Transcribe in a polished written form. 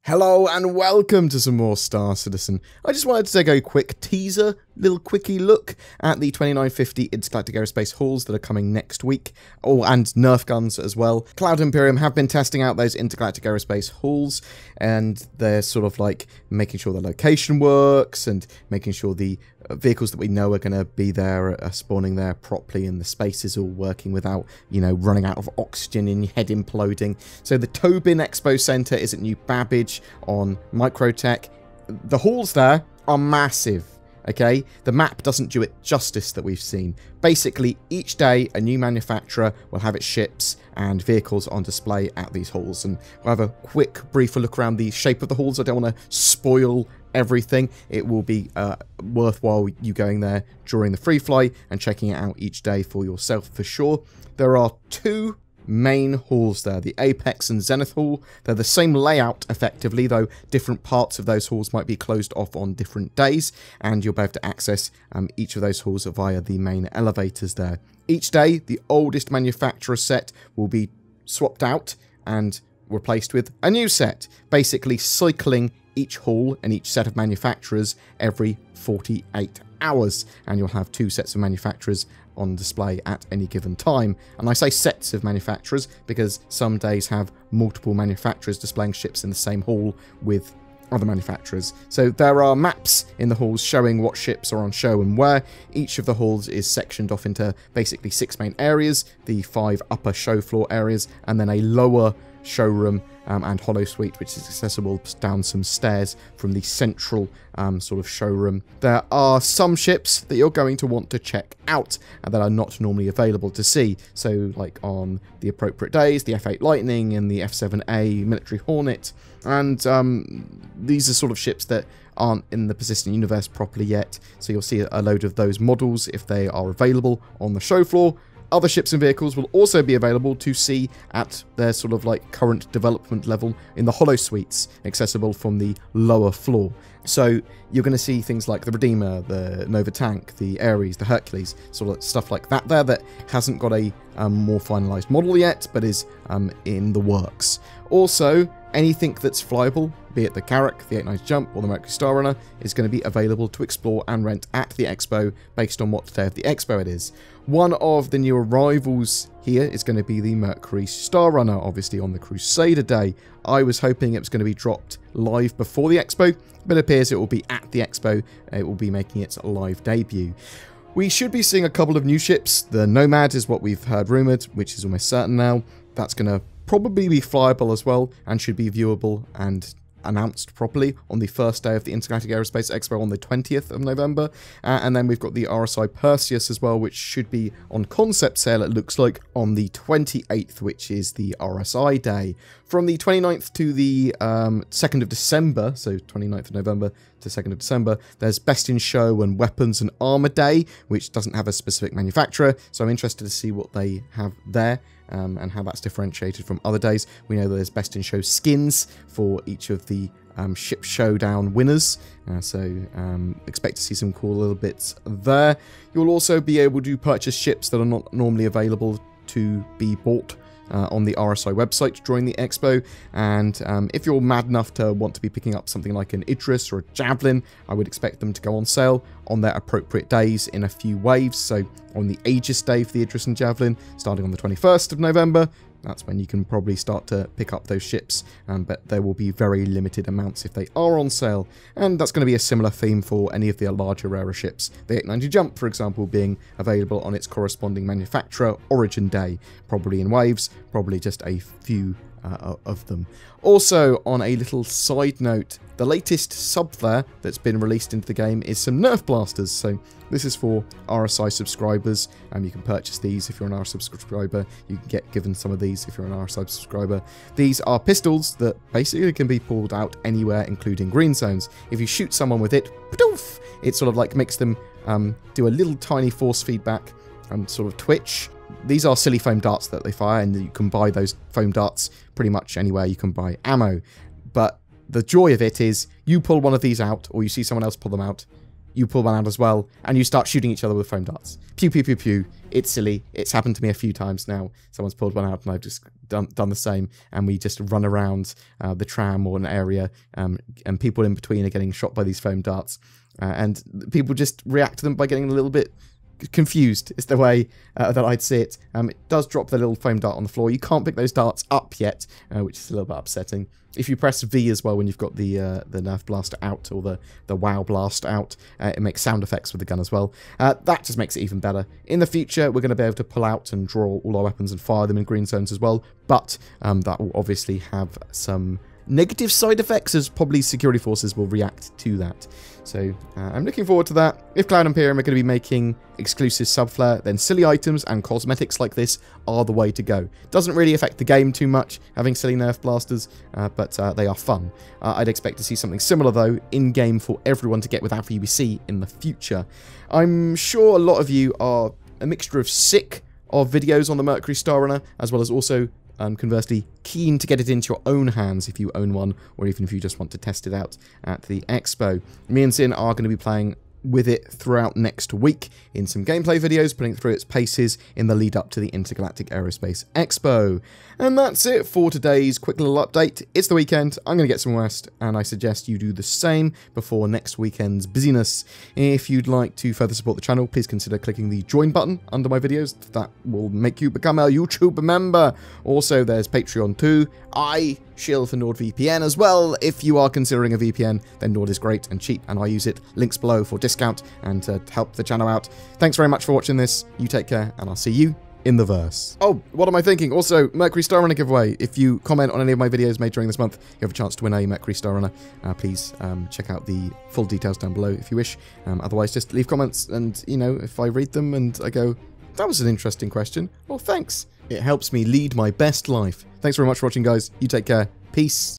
Hello and welcome to some more Star Citizen. I just wanted to take a quick teaser, little quickie look at the 2950 Intergalactic Aerospace halls that are coming next week. Oh, and Nerf guns as well. Cloud Imperium have been testing out those Intergalactic Aerospace halls, and they're sort of like making sure the location works and making sure the vehicles that we know are going to be there are spawning there properly and the space is all working without, you know, running out of oxygen and your head imploding. So the Tobin Expo Centre is at New Babbage on Microtech. The halls there are massive, okay? The map doesn't do it justice that we've seen. Basically, each day a new manufacturer will have its ships and vehicles on display at these halls, and we'll have a quick briefer look around the shape of the halls. I don't want to spoil everything. It will be worthwhile you going there during the free fly and checking it out each day for yourself for sure. There are two main halls there, the Apex and Zenith Hall. They're the same layout effectively, though different parts of those halls might be closed off on different days, and you'll be able to access each of those halls via the main elevators there. Each day, the oldest manufacturer set will be swapped out and replaced with a new set, basically cycling each hall and each set of manufacturers every 48 hours, and you'll have two sets of manufacturers on display at any given time. And I say sets of manufacturers because some days have multiple manufacturers displaying ships in the same hall with other manufacturers. So there are maps in the halls showing what ships are on show and where. Each of the halls is sectioned off into basically 6 main areas, the 5 upper show floor areas, and then a lower showroom and hollow suite, which is accessible down some stairs from the central sort of showroom. There are some ships that you're going to want to check out and that are not normally available to see. So like on the appropriate days, the F8 Lightning and the F7A Military Hornet. And these are sort of ships that aren't in the persistent universe properly yet. So you'll see a load of those models if they are available on the show floor. Other ships and vehicles will also be available to see at their sort of like current development level in the hollow suites, accessible from the lower floor. So you're going to see things like the Redeemer, the Nova Tank, the Ares, the Hercules, sort of stuff like that there that hasn't got a more finalised model yet, but is in the works. Also, anything that's flyable, be it the Carrack, the 890 Jump, or the Mercury Star Runner, is going to be available to explore and rent at the Expo based on what day of the Expo it is. One of the new arrivals here is going to be the Mercury Star Runner, obviously on the Crusader Day. I was hoping it was going to be dropped live before the Expo, but it appears it will be at the Expo. It will be making its live debut. We should be seeing a couple of new ships. The Nomad is what we've heard rumoured, which is almost certain now. That's going to probably be flyable as well and should be viewable and announced properly on the first day of the Intergalactic Aerospace Expo on the 20th of November. And then we've got the RSI Perseus as well, which should be on concept sale, it looks like, on the 28th, which is the RSI day. From the 29th to the 2nd of December, so 29th of November to 2nd of December, there's Best in Show and Weapons and Armour Day, which doesn't have a specific manufacturer, so I'm interested to see what they have there. And how that's differentiated from other days. We know that there's Best in Show skins for each of the Ship Showdown winners, so expect to see some cool little bits there. You'll also be able to purchase ships that are not normally available to be bought on the RSI website during the Expo, and if you're mad enough to want to be picking up something like an Idris or a Javelin, I would expect them to go on sale on their appropriate days in a few waves. So on the Aegis Day for the Idris and Javelin, starting on the 21st of November, that's when you can probably start to pick up those ships, but there will be very limited amounts if they are on sale, and that's going to be a similar theme for any of the larger, rarer ships. The 890 Jump, for example, being available on its corresponding manufacturer Origin Day, probably in waves, probably just a few of them. Also, on a little side note, the latest sub there that's been released into the game is some Nerf Blasters. So this is for RSI subscribers, and you can purchase these if you're an RSI subscriber. You can get given some of these if you're an RSI subscriber. These are pistols that basically can be pulled out anywhere, including green zones. If you shoot someone with it, it sort of like makes them do a little tiny force feedback and sort of twitch. These are silly foam darts that they fire, and you can buy those foam darts pretty much anywhere you can buy ammo. But the joy of it is you pull one of these out, or you see someone else pull them out, you pull one out as well, and you start shooting each other with foam darts. Pew, pew, pew, pew. It's silly. It's happened to me a few times now. Someone's pulled one out, and I've just done the same, and we just run around the tram or an area, and people in between are getting shot by these foam darts, and people just react to them by getting a little bit confused, is the way that I'd see it. It does drop the little foam dart on the floor. You can't pick those darts up yet, which is a little bit upsetting. If you press V as well when you've got the Nerf Blaster out, or the WoW Blast out, it makes sound effects with the gun as well. That just makes it even better. In the future, we're going to be able to pull out and draw all our weapons and fire them in green zones as well, but that will obviously have some negative side effects, as probably security forces will react to that. So I'm looking forward to that. If Cloud Imperium are going to be making exclusive subflare, then silly items and cosmetics like this are the way to go. Doesn't really affect the game too much, having silly Nerf blasters, but they are fun. I'd expect to see something similar, though, in-game for everyone to get without VBC in the future. I'm sure a lot of you are a mixture of sick of videos on the Mercury Star Runner, as well as also conversely, keen to get it into your own hands if you own one, or even if you just want to test it out at the Expo. Me and Sin are going to be playing with it throughout next week in some gameplay videos, putting it through its paces in the lead up to the Intergalactic Aerospace Expo. And that's it for today's quick little update. It's the weekend, I'm going to get some rest, and I suggest you do the same before next weekend's busyness. If you'd like to further support the channel, please consider clicking the join button under my videos. That will make you become a YouTube member. Also, there's Patreon too. I shill for NordVPN as well. If you are considering a VPN, then Nord is great and cheap, and I use it. Links below for discount and to help the channel out. Thanks very much for watching this. You take care, and I'll see you in the verse. Oh, what am I thinking? Also, Mercury Star Runner giveaway. If you comment on any of my videos made during this month, you have a chance to win a Mercury Star Runner. Please check out the full details down below if you wish. Otherwise, just leave comments, and, you know, if I read them and I go, that was an interesting question, well, thanks. It helps me lead my best life. Thanks very much for watching, guys. You take care. Peace.